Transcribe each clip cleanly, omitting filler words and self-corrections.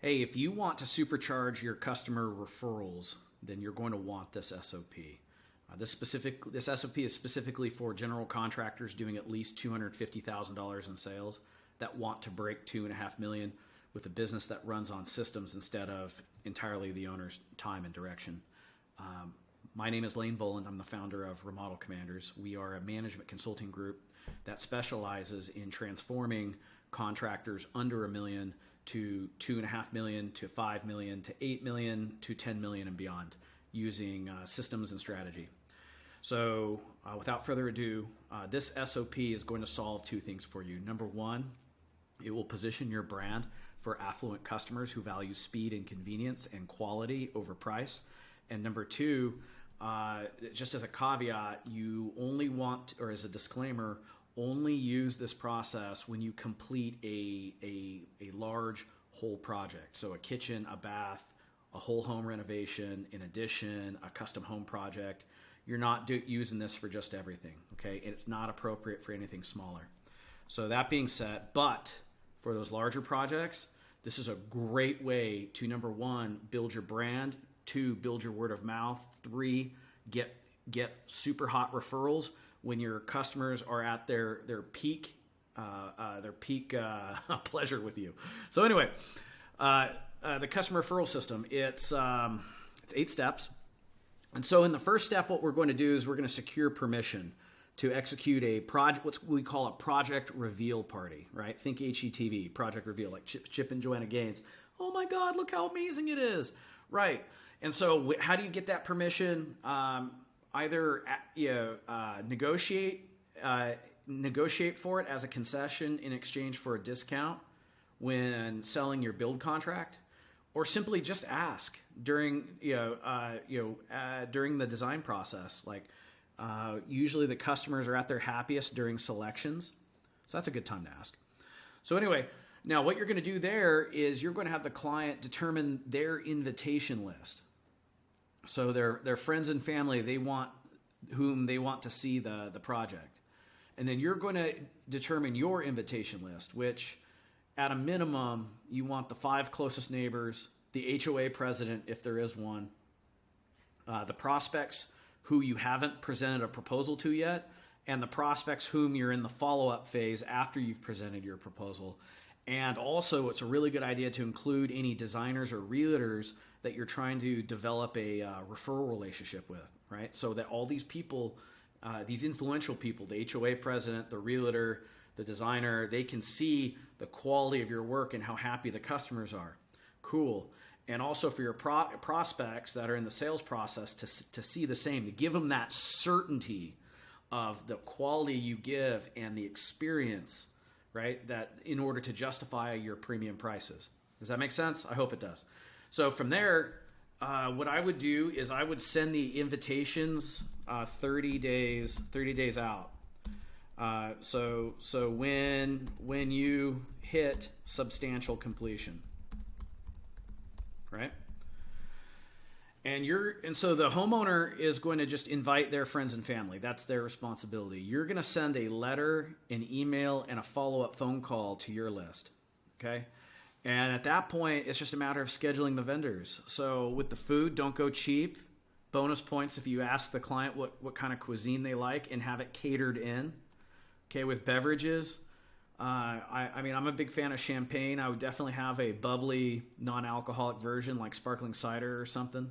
Hey, if you want to supercharge your customer referrals, then you're going to want this SOP. This SOP is specifically for general contractors doing at least $250,000 in sales that want to break $2.5 million with a business that runs on systems instead of entirely the owner's time and direction. My name is Lane Boland. I'm the founder of Remodel Commanders. We are a management consulting group that specializes in transforming contractors under $1 million to $2.5 million to $5 million to $8 million to $10 million and beyond using systems and strategy. So without further ado, this SOP is going to solve two things for you. Number one, it will position your brand for affluent customers who value speed and convenience and quality over price. And number two, just as a caveat, you only want, or as a disclaimer, only use this process when you complete a large whole project. So a kitchen, a bath, a whole home renovation, in addition, a custom home project. You're not using this for just everything, okay? And it's not appropriate for anything smaller. So that being said, but for those larger projects, this is a great way to, number one, build your brand, two, build your word of mouth, three, get super hot referrals when your customers are at their peak pleasure with you. So anyway, the customer referral system, it's 8 steps. And so in the first step, what we're going to do is we're going to secure permission to execute a project, what we call a project reveal party, right? Think HGTV, project reveal, like Chip and Joanna Gaines. Oh my God, look how amazing it is. Right. And so how do you get that permission? Either negotiate for it as a concession in exchange for a discount when selling your build contract, or simply just ask during during the design process. Like usually the customers are at their happiest during selections, so that's a good time to ask. So anyway, now what you're going to do there is you're going to have the client determine their invitation list. So their friends and family, whom they want to see the project. And then you're going to determine your invitation list, which at a minimum, you want the 5 closest neighbors, the HOA president, if there is one, the prospects who you haven't presented a proposal to yet, and the prospects whom you're in the follow-up phase after you've presented your proposal. And also, it's a really good idea to include any designers or realtors that you're trying to develop a referral relationship with, right? So that all these people, these influential people, the HOA president, the realtor, the designer, they can see the quality of your work and how happy the customers are. Cool. And also for your prospects that are in the sales process to see the same, to give them that certainty of the quality you give and the experience, right? That in order to justify your premium prices. Does that make sense? I hope it does. So from there, what I would do is I would send the invitations 30 days out. So when you hit substantial completion, right? And so the homeowner is going to just invite their friends and family. That's their responsibility. You're going to send a letter, an email, and a follow-up phone call to your list, okay? And at that point, it's just a matter of scheduling the vendors. So with the food, don't go cheap. Bonus points if you ask the client what kind of cuisine they like and have it catered in. Okay, with beverages, I mean, I'm a big fan of champagne. I would definitely have a bubbly, non-alcoholic version like sparkling cider or something.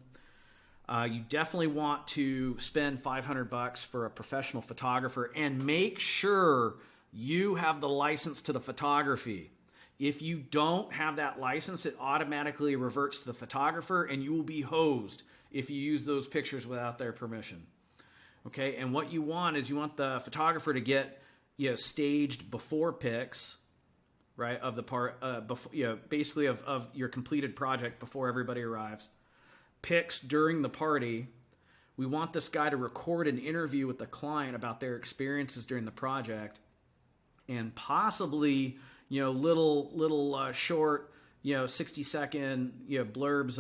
You definitely want to spend $500 for a professional photographer and make sure you have the license to the photography. If you don't have that license, it automatically reverts to the photographer and you will be hosed if you use those pictures without their permission. Okay, and what you want is you want the photographer to get staged before pics, right, of the part, basically of your completed project before everybody arrives. Pics during the party. We want this guy to record an interview with the client about their experiences during the project, and possibly little short 60-second blurbs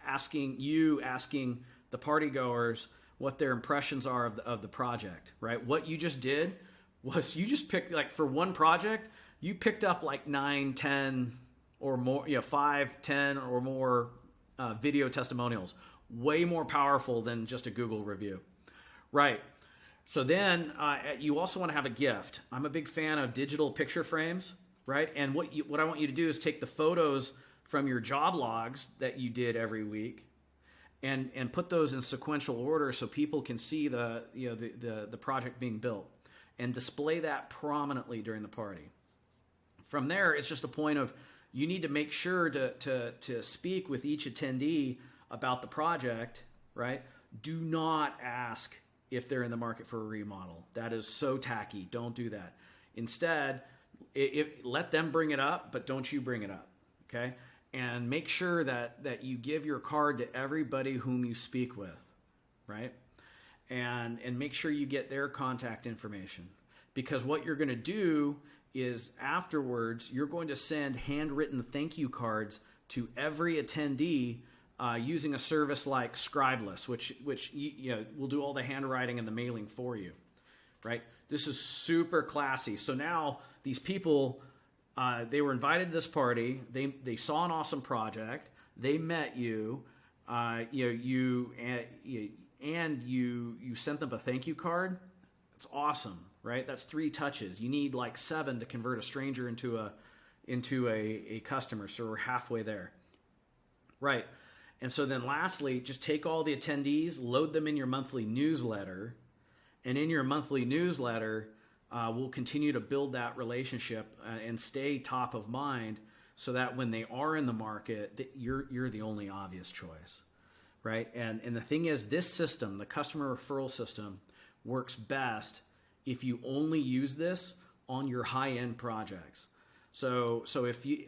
asking the partygoers what their impressions are of the project, right? What you just did was you just picked, like, for one project, you picked up like 9, 10 or more, 5, 10 or more video testimonials. Way more powerful than just a Google review. Right. So then you also want to have a gift. I'm a big fan of digital picture frames, right? And what I want you to do is take the photos from your job logs that you did every week and put those in sequential order so people can see the project being built, and display that prominently during the party. From there, it's just a point of, you need to make sure to speak with each attendee about the project, right? Do not ask if they're in the market for a remodel. That is so tacky. Don't do that. Instead, let them bring it up, but don't you bring it up, okay? And make sure that you give your card to everybody whom you speak with, right? And make sure you get their contact information, because what you're going to do is afterwards you're going to send handwritten thank you cards to every attendee using a service like Scribeless, which will do all the handwriting and the mailing for you, right? This is super classy. So now these people, they were invited to this party. They saw an awesome project. They met you. You sent them a thank you card. It's awesome, right? That's 3 touches. You need like 7 to convert a stranger into a customer. So we're halfway there, right? And so then lastly, just take all the attendees, load them in your monthly newsletter, and in your monthly newsletter, we'll continue to build that relationship and stay top of mind, so that when they are in the market, you're the only obvious choice, right? And the thing is, this system, the customer referral system, works best if you only use this on your high-end projects. So if you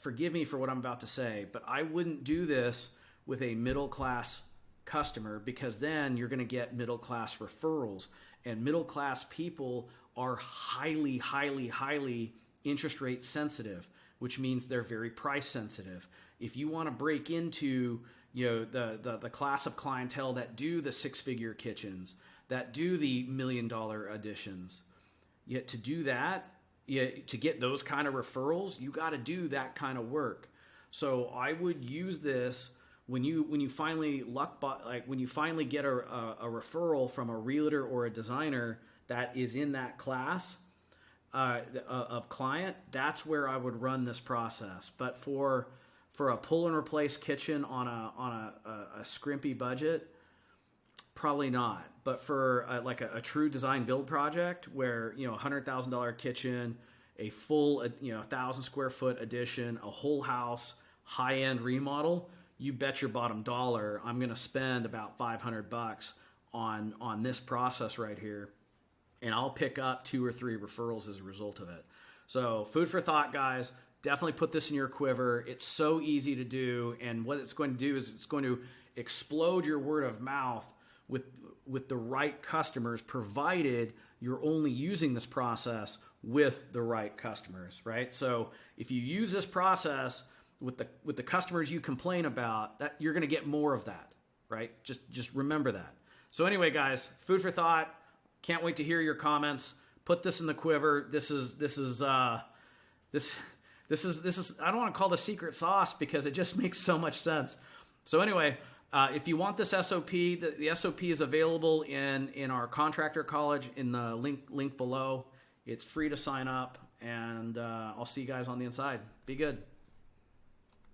forgive me for what I'm about to say, but I wouldn't do this with a middle-class customer, because then you're going to get middle-class referrals, and middle-class people are highly, highly, highly interest rate sensitive, which means they're very price sensitive. If you want to break into the class of clientele that do the 6-figure kitchens, that do the $1 million additions, yet to do that, to get those kind of referrals, you got to do that kind of work. So I would use this when you finally when you finally get a referral from a realtor or a designer that is in that class of client. That's where I would run this process. But for a pull and replace kitchen on a scrimpy budget, probably not. But for a true design build project where $100,000 kitchen, a full 1,000 square foot addition, a whole house, high end remodel, you bet your bottom dollar I'm going to spend about $500 on this process right here, and I'll pick up 2 or 3 referrals as a result of it. So food for thought, guys. Definitely put this in your quiver. It's so easy to do, and what it's going to do is it's going to explode your word of mouth with the right customers, provided you're only using this process with the right customers, right? So if you use this process with the customers you complain about, that you're going to get more of that, right? Just remember that. So anyway, guys, food for thought. Can't wait to hear your comments. Put this in the quiver. This is I don't want to call the secret sauce, because it just makes so much sense. So anyway, if you want this SOP, the SOP is available in our Contractor College in the link below. It's free to sign up, and I'll see you guys on the inside. Be good.